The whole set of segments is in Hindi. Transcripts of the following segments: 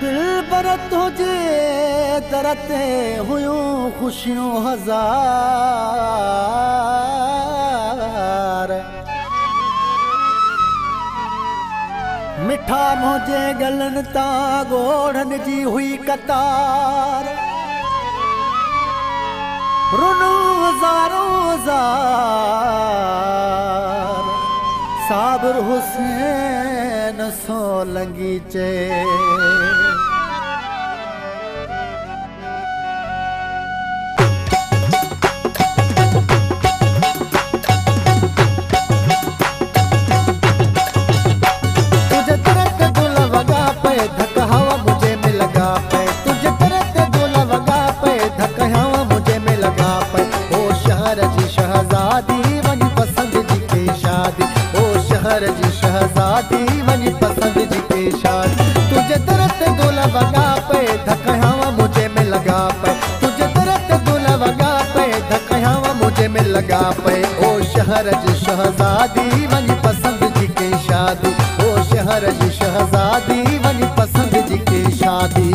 दिल बरत हुजे दरते हुयूं खुशियूं हज़ार। मिठा मुंहिंजे गलनि तां ॻोढ़नि जी हुई कतार। रुनू हज़ारों हज़ार साबिर हुसैन सोलंगी चे। तुझे तरत गुल वगा पे धक हवा मुझे में लगा पे। तुझे तरत गुल वगा पे धक हवा मुझे में लगा पे। ओ शहर जी शहजादी वञ पसंद जी के शादी। ओ शहर जी शहजादी वञ पसंद जी के शादी। तुझे तरत गुल वगा पे धक हवा मुझे में लगा पे। तुझे तरत गुल वगा पे धक हवा मुझे में लगा पे। ओ शहर जी शहजादी वञ पसंद जी के शादी। ओ शहर जी शहजादी वञ पसंद जी के शादी।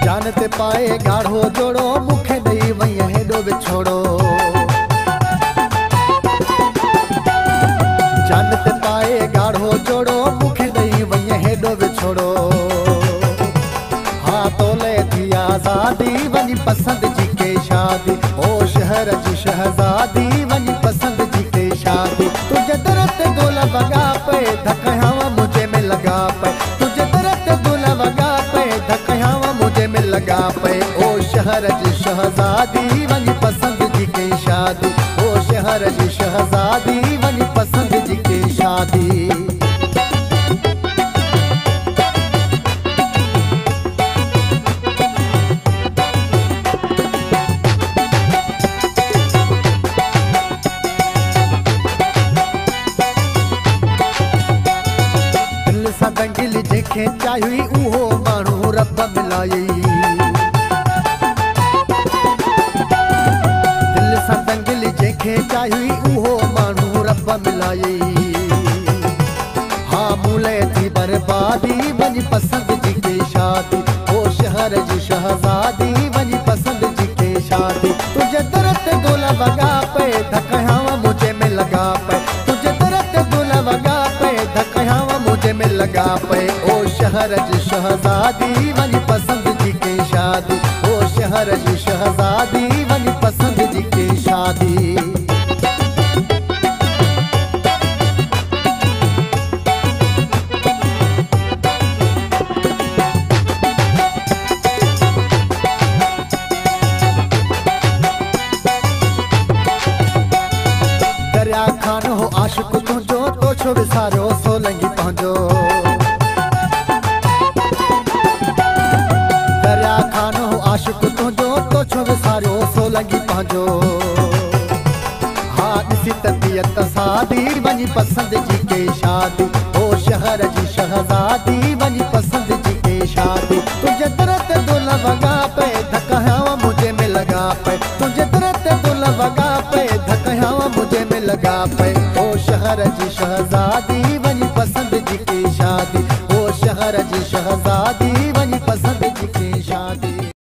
जानते पाए गाढ़ो जोड़ो मुखे ॾेई वई हेॾो विछोड़ो। जानते पाए गाढ़ो जोड़ो मुखे ॾेई वई हेॾो विछोड़ो। हाँ तोले थी आज़ादी वञ पसंद जी के शादी। ओ शहर जी शहजादी वञ पसंद जी के शादी। तुझे दरत गुल वगा पे धक हवा मुझे में लगा पे। तुझे दरत गुल वगा पे धक हवा मुझे में लगा पे। ओ शहर जी शहजादी वञ पसंद जी के शादी। ओ शहर जी शहजादी वञ पसंद जी के शादी। दिल सां दंगिल जंहिंखे चाहियो उहो माण्हू रब मिलायई। दिल सां दंगिल जंहिंखे चाहियो उहो माण्हू रब मिलायई। हाँ मूले थी बर्बादी वञ पसंद जी के शादी। ओ शहर जी शहजादी वञ पसंद जी के शादी। तुझे दरत गुल वगा पे धक हवा मुझे में लगा पे। तुझे दरत गुल वगा पे धक हवा मुझे में लगा पे। ओ शहर जी शहजादी वञ पसंद जी के शादी। ओ शहर जी शहजादी वञ पसंद जी के शादी। दरिया खान हो आशिक तुंहिंजो तो छो विसारियो सोलंगी पंहिंजो। दरिया खान हो आशिक तुंहिंजो तो छो विसारियो सोलंगी पंहिंजो। हाँ ॾिसी तबियत सादी वञ पसंद जी के शादी। ओ शहर जी शहजादी वञ पसंद जी के शादी। तुझे दरत गुल वगा पे धक हवा मुझे में लगा पे। तुझे दरत गुल वगा पे धक हवा मुझे में लगा पे। ओ शहर जी शहजादी वञ पसंद जी के शादी। ओ शहर जी शहजादी वञ पसंद